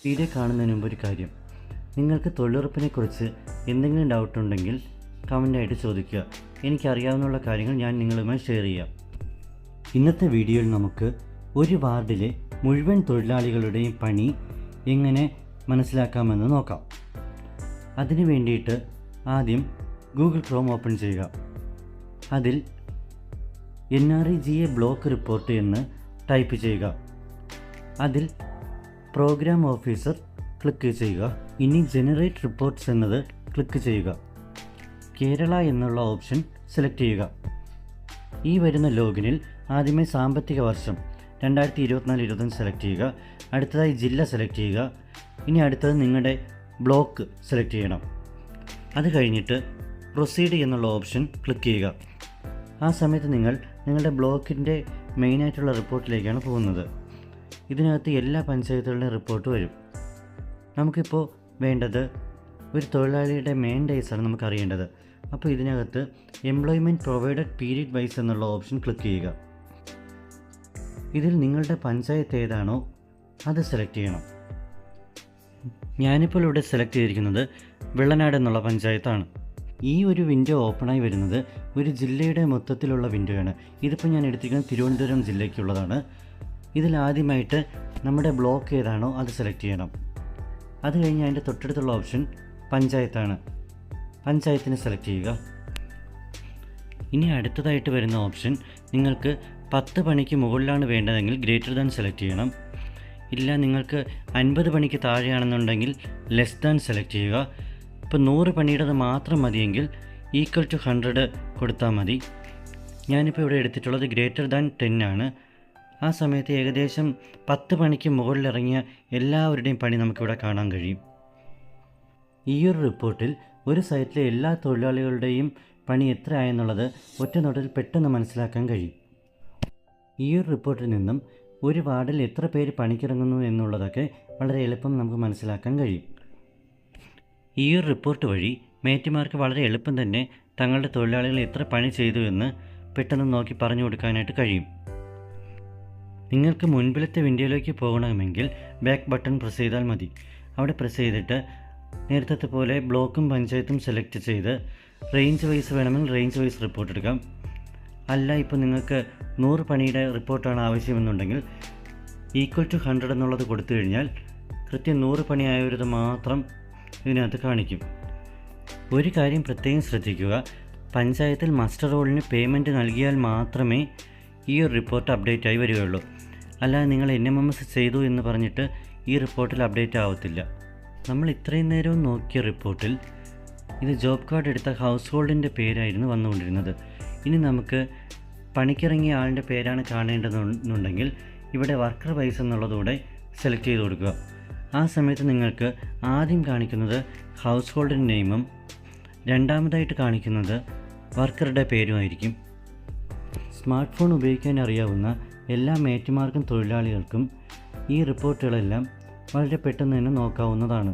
Video കാണുന്നതിന് മുമ്പ് ഒരു കാര്യം, നിങ്ങൾക്ക് തൊഴിലുറപ്പിനെക്കുറിച്ച് എന്തെങ്കിലും ഡൗട്ട് ഉണ്ടെങ്കിൽ കമൻ്റായിട്ട് ചോദിക്കുക. എനിക്കറിയാവുന്ന കാര്യങ്ങൾ ഞാൻ നിങ്ങളുമായി ഷെയർ ചെയ്യാം. ഇന്നത്തെ വീഡിയോയിൽ നമുക്ക് ഒരു വാർഡിലെ മുഴുവൻ തൊഴിലാളികളുടെയും പണി എങ്ങനെ മനസ്സിലാക്കാമെന്ന് നോക്കാം. അതിനു വേണ്ടിയിട്ട് ആദ്യം ഗൂഗിൾ ക്രോം ഓപ്പൺ ചെയ്യുക. അതിൽ NREGA ബ്ലോക്ക് റിപ്പോർട്ട് എന്ന് ടൈപ്പ് ചെയ്യുക. അതിൽ പ്രോഗ്രാം ഓഫീസർ ക്ലിക്ക് ചെയ്യുക. ഇനി ജനറേറ്റ് റിപ്പോർട്ട്സ് എന്നത് ക്ലിക്ക് ചെയ്യുക. കേരള എന്നുള്ള ഓപ്ഷൻ സെലക്ട് ചെയ്യുക. ഈ വരുന്ന ലോഗിനിൽ ആദ്യമേ സാമ്പത്തിക വർഷം 2024-25 സെലക്ട് ചെയ്യുക. അടുത്തതായി ജില്ല സെലക്ട് ചെയ്യുക. ഇനി അടുത്തത് നിങ്ങളുടെ ബ്ലോക്ക് സെലക്ട് ചെയ്യണം. അത് കഴിഞ്ഞിട്ട് പ്രൊസീഡ് എന്നുള്ള ഓപ്ഷൻ ക്ലിക്ക് ചെയ്യുക. ആ സമയത്ത് നിങ്ങളുടെ ബ്ലോക്കിൻ്റെ മെയിനായിട്ടുള്ള റിപ്പോർട്ടിലേക്കാണ് പോകുന്നത്. ഇതിനകത്ത് എല്ലാ പഞ്ചായത്തുകളുടെയും റിപ്പോർട്ട് വരും. നമുക്കിപ്പോൾ വേണ്ടത് ഒരു തൊഴിലാളിയുടെ മെയിൻ ഡേയ്സാണ് നമുക്ക് അറിയേണ്ടത്. അപ്പോൾ ഇതിനകത്ത് എംപ്ലോയ്മെൻറ്റ് പ്രൊവൈഡഡ് പീരീഡ് വൈസ് എന്നുള്ള ഓപ്ഷൻ ക്ലിക്ക് ചെയ്യുക. ഇതിൽ നിങ്ങളുടെ പഞ്ചായത്ത് ഏതാണോ അത് സെലക്ട് ചെയ്യണം. ഞാനിപ്പോൾ ഇവിടെ സെലക്ട് ചെയ്തിരിക്കുന്നത് വെള്ളനാട് എന്നുള്ള പഞ്ചായത്താണ്. ഈ ഒരു വിൻഡോ ഓപ്പണായി വരുന്നത് ഒരു ജില്ലയുടെ മൊത്തത്തിലുള്ള വിൻഡോയാണ്. ഇതിപ്പോൾ ഞാൻ എടുത്തിരിക്കുന്നത് തിരുവനന്തപുരം ജില്ലയ്ക്കുള്ളതാണ്. ഇതിൽ ആദ്യമായിട്ട് നമ്മുടെ ബ്ലോക്ക് ഏതാണോ അത് സെലക്ട് ചെയ്യണം. അത് കഴിഞ്ഞ് അതിൻ്റെ തൊട്ടടുത്തുള്ള ഓപ്ഷൻ പഞ്ചായത്താണ്. പഞ്ചായത്തിനെ സെലക്ട് ചെയ്യുക. ഇനി അടുത്തതായിട്ട് വരുന്ന ഓപ്ഷൻ നിങ്ങൾക്ക് 10 പണിക്ക് മുകളിലാണ് വേണ്ടതെങ്കിൽ ഗ്രേറ്റർ ദാൻ സെലക്ട് ചെയ്യണം. ഇല്ല നിങ്ങൾക്ക് 50 പണിക്ക് താഴെയാണെന്നുണ്ടെങ്കിൽ ലെസ് ദാൻ സെലക്ട് ചെയ്യുക. ഇപ്പോൾ 100 പണിയുടേത് മാത്രം മതിയെങ്കിൽ ഈക്വൽ ടു 100 കൊടുത്താൽ മതി. ഞാനിപ്പോൾ ഇവിടെ എടുത്തിട്ടുള്ളത് ഗ്രേറ്റർ ദാൻ 10 ആണ്. ആ സമയത്ത് ഏകദേശം 10 പണിക്ക് മുകളിലിറങ്ങിയ എല്ലാവരുടെയും പണി നമുക്കിവിടെ കാണാൻ കഴിയും. ഈ ഒരു റിപ്പോർട്ടിൽ ഒരു സൈറ്റിലെ എല്ലാ തൊഴിലാളികളുടെയും പണി എത്ര ആയെന്നുള്ളത് ഒറ്റ നോട്ടത്തിൽ പെട്ടെന്ന് മനസ്സിലാക്കാൻ കഴിയും. ഈ ഒരു റിപ്പോർട്ടിൽ നിന്നും ഒരു വാർഡിൽ എത്ര പേര് പണിക്കിറങ്ങുന്നു എന്നുള്ളതൊക്കെ വളരെ എളുപ്പം നമുക്ക് മനസ്സിലാക്കാൻ കഴിയും. ഈ ഒരു റിപ്പോർട്ട് വഴി മേറ്റുമാർക്ക് വളരെ എളുപ്പം തന്നെ തങ്ങളുടെ തൊഴിലാളികൾ എത്ര പണി ചെയ്തു എന്ന് പെട്ടെന്ന് നോക്കി പറഞ്ഞു കൊടുക്കാനായിട്ട് കഴിയും. നിങ്ങൾക്ക് മുൻപിലത്തെ വിൻഡോയിലേക്ക് പോകണമെങ്കിൽ ബാക്ക് ബട്ടൺ പ്രസ് ചെയ്താൽ മതി. അവിടെ പ്രസ് ചെയ്തിട്ട് നേരത്തെ പോലെ ബ്ലോക്കും പഞ്ചായത്തും സെലക്ട് ചെയ്ത് റേഞ്ച് വൈസ് വേണമെങ്കിൽ റേഞ്ച് വൈസ് റിപ്പോർട്ട് എടുക്കാം. അല്ല ഇപ്പോൾ നിങ്ങൾക്ക് 100 പണിയുടെ റിപ്പോർട്ടാണ് ആവശ്യമെന്നുണ്ടെങ്കിൽ ഈക്വൽ ടു 100 എന്നുള്ളത് കൊടുത്തു കഴിഞ്ഞാൽ കൃത്യം 100 പണിയായവരത് മാത്രം ഇതിനകത്ത് കാണിക്കും. ഒരു കാര്യം പ്രത്യേകം ശ്രദ്ധിക്കുക, പഞ്ചായത്തിൽ മസ്റ്റർ റോളിന് പേയ്മെൻറ്റ് നൽകിയാൽ മാത്രമേ ഈ ഒരു റിപ്പോർട്ട് അപ്ഡേറ്റ് ആയി വരികയുള്ളൂ. അല്ലാതെ നിങ്ങൾ NMMS ചെയ്തു എന്ന് പറഞ്ഞിട്ട് ഈ റിപ്പോർട്ടിൽ അപ്ഡേറ്റ് ആവത്തില്ല. നമ്മൾ ഇത്രയും നേരവും നോക്കിയ റിപ്പോർട്ടിൽ ഇത് ജോബ് കാർഡ് എടുത്ത ഹൗസ് ഹോൾഡിൻ്റെ പേരായിരുന്നു വന്നുകൊണ്ടിരുന്നത്. ഇനി നമുക്ക് പണിക്കിറങ്ങിയ ആളിൻ്റെ പേരാണ് കാണേണ്ടതെന്നുണ്ടെങ്കിൽ ഇവിടെ വർക്കർ വൈസ് എന്നുള്ളതൂടെ സെലക്ട് ചെയ്ത് കൊടുക്കുക. ആ സമയത്ത് നിങ്ങൾക്ക് ആദ്യം കാണിക്കുന്നത് ഹൗസ് ഹോൾഡിൻ്റെ നെയിമും രണ്ടാമതായിട്ട് കാണിക്കുന്നത് വർക്കറുടെ പേരുമായിരിക്കും. സ്മാർട്ട് ഫോൺ ഉപയോഗിക്കാൻ അറിയാവുന്ന എല്ലാ മേറ്റുമാർക്കും തൊഴിലാളികൾക്കും ഈ റിപ്പോർട്ടുകളെല്ലാം വളരെ പെട്ടെന്ന് തന്നെ നോക്കാവുന്നതാണ്.